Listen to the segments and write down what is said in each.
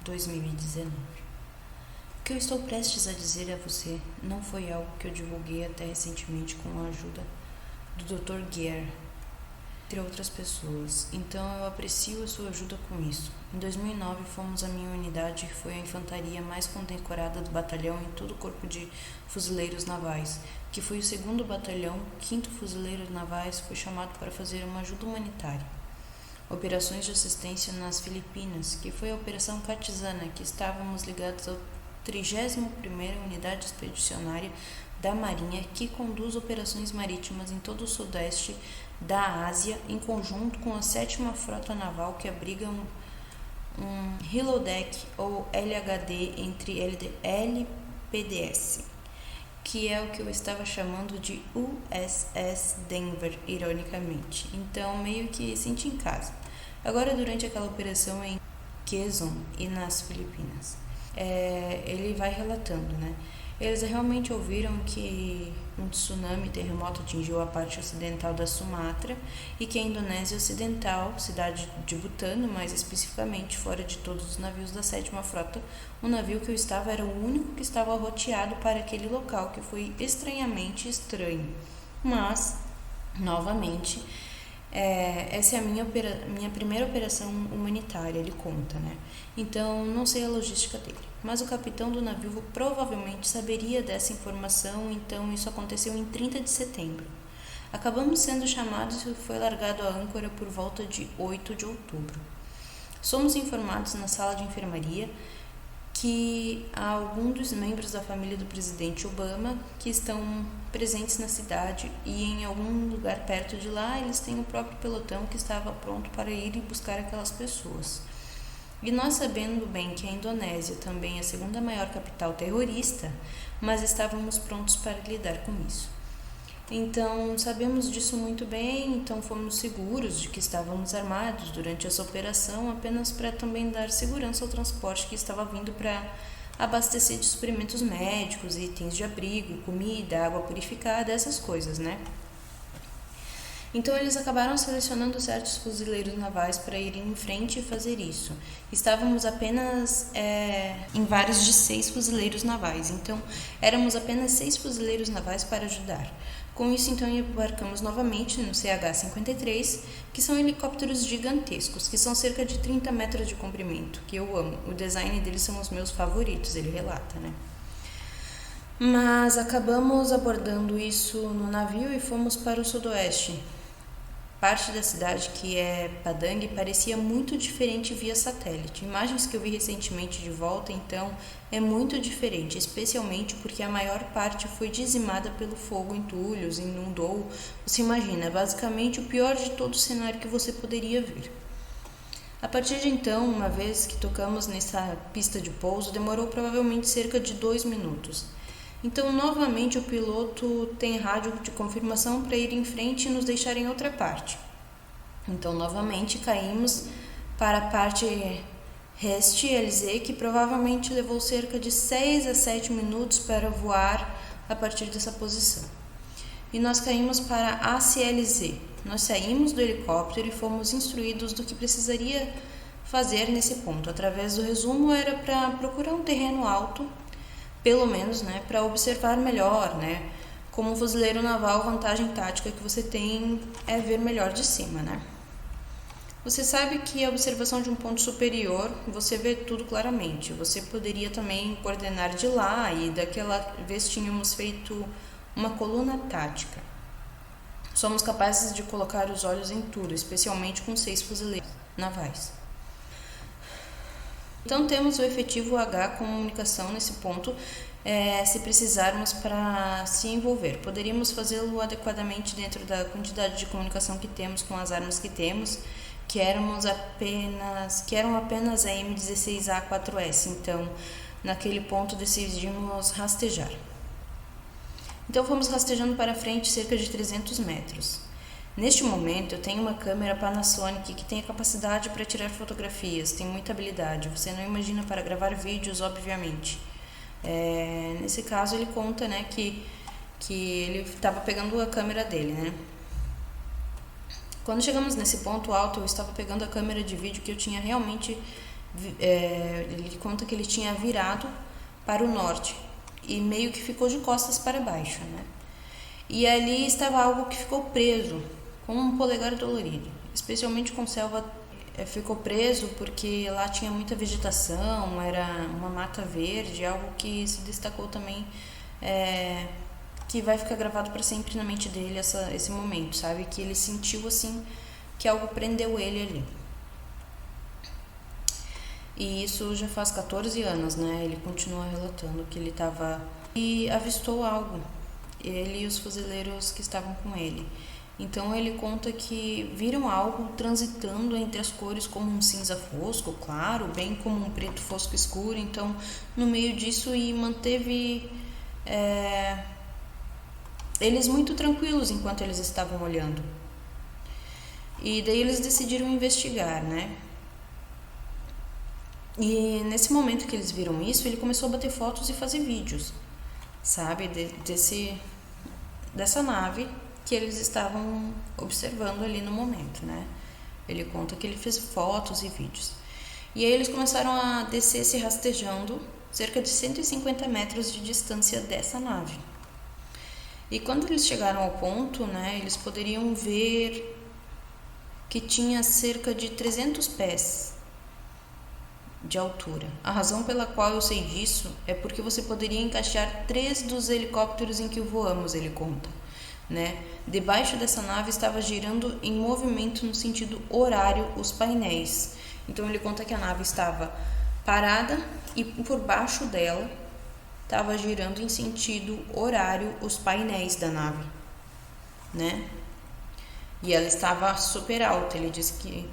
2019. O que eu estou prestes a dizer a você não foi algo que eu divulguei até recentemente com a ajuda do Dr. Guerre, entre outras pessoas, então eu aprecio a sua ajuda com isso. Em 2009 fomos a minha unidade, que foi a infantaria mais condecorada do batalhão em todo o corpo de fuzileiros navais, que foi o 2º batalhão, 5º Fuzileiros Navais, foi chamado para fazer uma ajuda humanitária. Operações de assistência nas Filipinas, que foi a Operação Katizana, que estávamos ligados ao 31ª Unidade Expedicionária da Marinha, que conduz operações marítimas em todo o sudeste da Ásia, em conjunto com a 7ª Frota Naval, que abriga um holodeck ou LHD entre LPDS, que é o que eu estava chamando de USS Denver, ironicamente. Então, meio que senti em casa. Agora, durante aquela operação em Quezon e nas Filipinas, ele vai relatando, né? Eles realmente ouviram que um tsunami terremoto atingiu a parte ocidental da Sumatra e que a Indonésia Ocidental, cidade de Butano, mais especificamente fora de todos os navios da 7ª Frota, o navio que eu estava era o único que estava roteado para aquele local, que foi estranhamente estranho. Mas, novamente, essa é a minha primeira operação humanitária, ele conta, né? Então, não sei a logística dele. Mas o capitão do navio provavelmente saberia dessa informação, então isso aconteceu em 30 de setembro. Acabamos sendo chamados e foi largado a âncora por volta de 8 de outubro. Somos informados na sala de enfermaria que há alguns dos membros da família do presidente Obama que estão presentes na cidade e em algum lugar perto de lá eles têm o próprio pelotão que estava pronto para ir e buscar aquelas pessoas. E nós sabendo bem que a Indonésia também é a 2ª maior capital terrorista, mas estávamos prontos para lidar com isso. Então, sabemos disso muito bem, então fomos seguros de que estávamos armados durante essa operação, apenas para também dar segurança ao transporte que estava vindo para abastecer de suprimentos médicos, itens de abrigo, comida, água purificada, essas coisas, né? Então, eles acabaram selecionando certos fuzileiros navais para irem em frente e fazer isso. Estávamos apenas em vários de 6 fuzileiros navais, então éramos apenas 6 fuzileiros navais para ajudar. Com isso, então, embarcamos novamente no CH-53, que são helicópteros gigantescos, que são cerca de 30 metros de comprimento, que eu amo. O design deles são os meus favoritos, ele relata, né? Mas acabamos abordando isso no navio e fomos para o sudoeste. Parte da cidade, que é Padang, parecia muito diferente via satélite. Imagens que eu vi recentemente de volta, então, é muito diferente, especialmente porque a maior parte foi dizimada pelo fogo, entulhos, inundou. Você imagina, é basicamente o pior de todo o cenário que você poderia ver. A partir de então, uma vez que tocamos nessa pista de pouso, demorou provavelmente cerca de 2 minutos. Então, novamente, o piloto tem rádio de confirmação para ir em frente e nos deixar em outra parte. Então, novamente, caímos para a parte REST-LZ, que provavelmente levou cerca de 6 a 7 minutos para voar a partir dessa posição. E nós caímos para ACLZ. Nós saímos do helicóptero e fomos instruídos do que precisaria fazer nesse ponto. Através do resumo, era para procurar um terreno alto, pelo menos, né, para observar melhor, né? Como um fuzileiro naval, a vantagem tática que você tem é ver melhor de cima, né? Você sabe que a observação de um ponto superior, você vê tudo claramente. Você poderia também coordenar de lá e daquela vez tínhamos feito uma coluna tática. Somos capazes de colocar os olhos em tudo, especialmente com 6 fuzileiros navais. Então, temos o efetivo H comunicação nesse ponto, se precisarmos para se envolver. Poderíamos fazê-lo adequadamente dentro da quantidade de comunicação que temos com as armas que temos, que eram apenas a M16A4S. Então, naquele ponto decidimos rastejar. Então, fomos rastejando para frente cerca de 300 metros. Neste momento, eu tenho uma câmera Panasonic que tem a capacidade para tirar fotografias, tem muita habilidade. Você não imagina para gravar vídeos, obviamente. Nesse caso, ele conta, né, que ele estava pegando a câmera dele, né? Quando chegamos nesse ponto alto, eu estava pegando a câmera de vídeo que eu tinha realmente Ele conta que ele tinha virado para o norte e meio que ficou de costas para baixo, né? E ali estava algo que ficou preso, como um polegar dolorido, especialmente com selva. Ficou preso porque lá tinha muita vegetação, era uma mata verde, algo que se destacou também, que vai ficar gravado para sempre na mente dele esse momento, sabe? Que ele sentiu assim que algo prendeu ele ali. E isso já faz 14 anos, né? Ele continua relatando que ele estava e avistou algo, ele e os fuzileiros que estavam com ele. Então ele conta que viram algo transitando entre as cores como um cinza fosco, claro, bem como um preto fosco escuro. Então, no meio disso, e manteve eles muito tranquilos enquanto eles estavam olhando. E daí eles decidiram investigar, né? E nesse momento que eles viram isso, ele começou a bater fotos e fazer vídeos, sabe? Dessa nave que eles estavam observando ali no momento, né? Ele conta que ele fez fotos e vídeos. E aí eles começaram a descer se rastejando cerca de 150 metros de distância dessa nave. E quando eles chegaram ao ponto, né, eles poderiam ver que tinha cerca de 300 pés de altura. A razão pela qual eu sei disso é porque você poderia encaixar 3 dos helicópteros em que voamos, ele conta, né? Debaixo dessa nave estava girando em movimento no sentido horário os painéis. Então ele conta que a nave estava parada e por baixo dela estava girando em sentido horário os painéis da nave, né? E ela estava super alta. Ele disse que,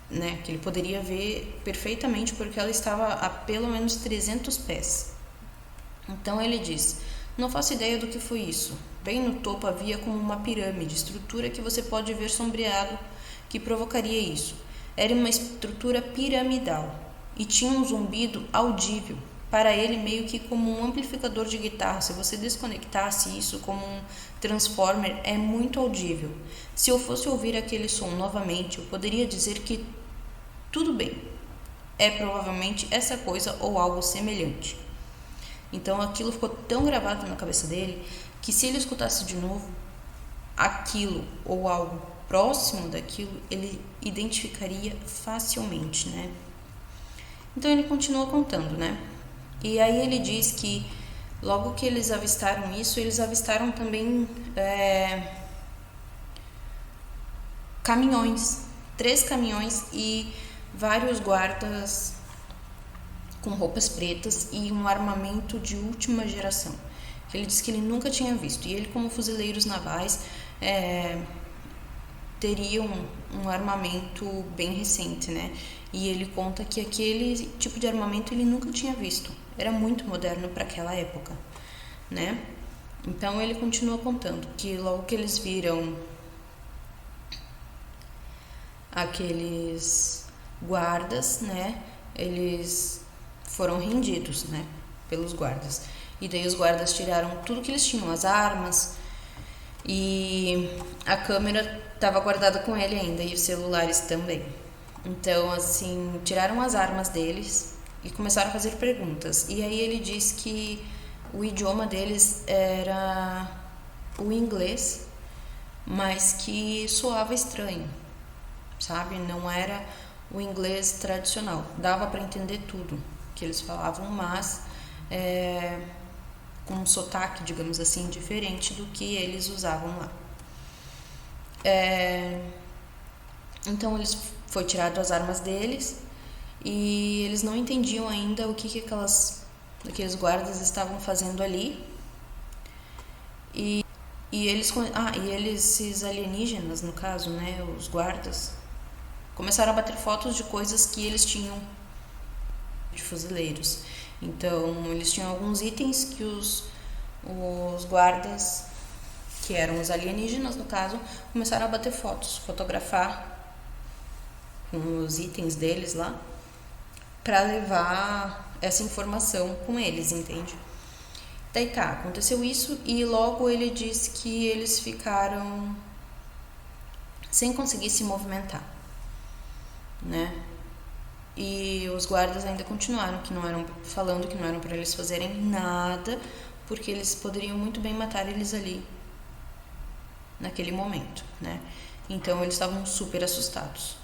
né, que ele poderia ver perfeitamente porque ela estava a pelo menos 300 pés. Então ele diz: não faço ideia do que foi isso. Bem no topo havia como uma pirâmide, estrutura que você pode ver sombreado, que provocaria isso. Era uma estrutura piramidal e tinha um zumbido audível. Para ele, meio que como um amplificador de guitarra. Se você desconectasse isso como um transformer, é muito audível. Se eu fosse ouvir aquele som novamente, eu poderia dizer que tudo bem, é provavelmente essa coisa ou algo semelhante. Então aquilo ficou tão gravado na cabeça dele que se ele escutasse de novo aquilo ou algo próximo daquilo, ele identificaria facilmente, né? Então ele continua contando, né? E aí ele diz que logo que eles avistaram isso, eles avistaram também caminhões, 3 caminhões e vários guardas com roupas pretas e um armamento de última geração, que ele disse que ele nunca tinha visto. E ele, como fuzileiros navais, teria um armamento bem recente, né? E ele conta que aquele tipo de armamento ele nunca tinha visto. Era muito moderno para aquela época, né? Então ele continua contando que logo que eles viram aqueles guardas, né, eles foram rendidos, né, pelos guardas. E daí os guardas tiraram tudo que eles tinham, as armas, e a câmera estava guardada com ele ainda, e os celulares também. Então, assim, tiraram as armas deles e começaram a fazer perguntas. E aí ele diz que o idioma deles era o inglês, mas que soava estranho, sabe? Não era o inglês tradicional. Dava para entender tudo que eles falavam, mas com um sotaque, digamos assim, diferente do que eles usavam lá. Então eles foi tirado as armas deles e eles não entendiam ainda o que aqueles guardas estavam fazendo ali. E esses alienígenas, no caso, né, os guardas, começaram a bater fotos de coisas que eles tinham de fuzileiros. Então, eles tinham alguns itens que os guardas, que eram os alienígenas, no caso, começaram a bater fotos, fotografar com os itens deles lá, para levar essa informação com eles, entende? Daí tá, aconteceu isso e logo ele diz que eles ficaram sem conseguir se movimentar, né? E os guardas ainda continuaram falando que não eram para eles fazerem nada, porque eles poderiam muito bem matar eles ali naquele momento, né? Então eles estavam super assustados.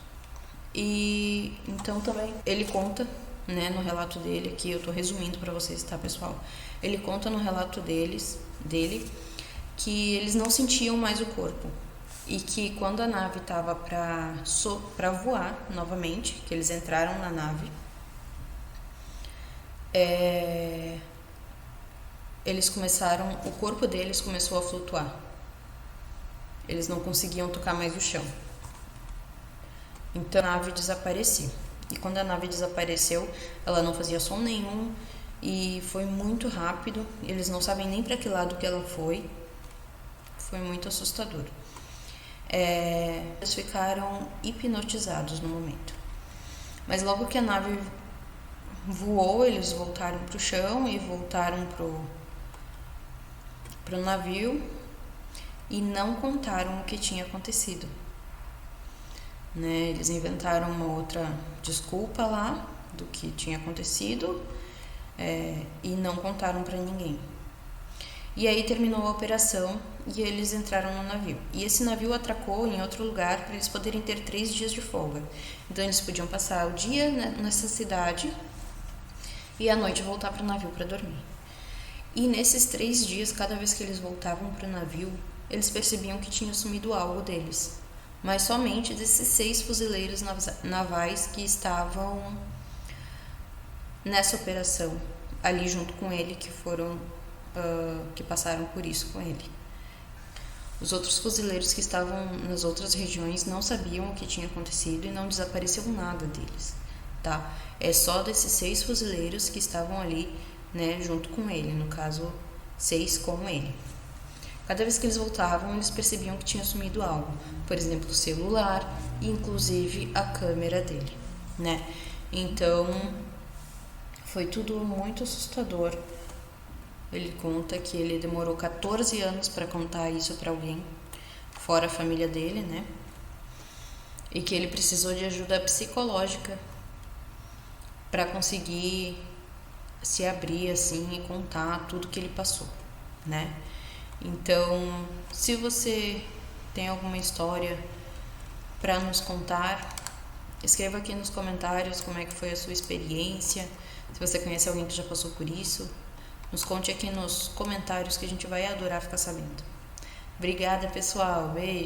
E então também ele conta, né, no relato dele, aqui eu tô resumindo para vocês, tá, pessoal? Ele conta no relato dele que eles não sentiam mais o corpo e que quando a nave estava para voar novamente, que eles entraram na nave, o corpo deles começou a flutuar. Eles não conseguiam tocar mais o chão. Então a nave desapareceu. E quando a nave desapareceu, ela não fazia som nenhum e foi muito rápido. Eles não sabem nem para que lado que ela foi. Foi muito assustador. Eles ficaram hipnotizados no momento. Mas logo que a nave voou, eles voltaram para o chão e voltaram para o navio e não contaram o que tinha acontecido. Né? Eles inventaram uma outra desculpa lá do que tinha acontecido e não contaram para ninguém. E aí terminou a operação e eles entraram no navio. E esse navio atracou em outro lugar para eles poderem ter 3 dias de folga. Então eles podiam passar o dia nessa cidade e à noite voltar para o navio para dormir. E nesses 3 dias, cada vez que eles voltavam para o navio, eles percebiam que tinha sumido algo deles. Mas somente desses 6 fuzileiros navais que estavam nessa operação, ali junto com ele, que passaram por isso com ele. Os outros fuzileiros que estavam nas outras regiões não sabiam o que tinha acontecido e não desapareceu nada deles, tá? É só desses 6 fuzileiros que estavam ali, né, junto com ele, no caso, 6 com ele. Cada vez que eles voltavam, eles percebiam que tinha sumido algo, por exemplo, o celular e inclusive a câmera dele, né? Então, foi tudo muito assustador. Ele conta que ele demorou 14 anos para contar isso para alguém, fora a família dele, né? E que ele precisou de ajuda psicológica para conseguir se abrir assim e contar tudo que ele passou, né? Então, se você tem alguma história para nos contar, escreva aqui nos comentários como é que foi a sua experiência. Se você conhece alguém que já passou por isso, nos conte aqui nos comentários que a gente vai adorar ficar sabendo. Obrigada, pessoal. Beijo.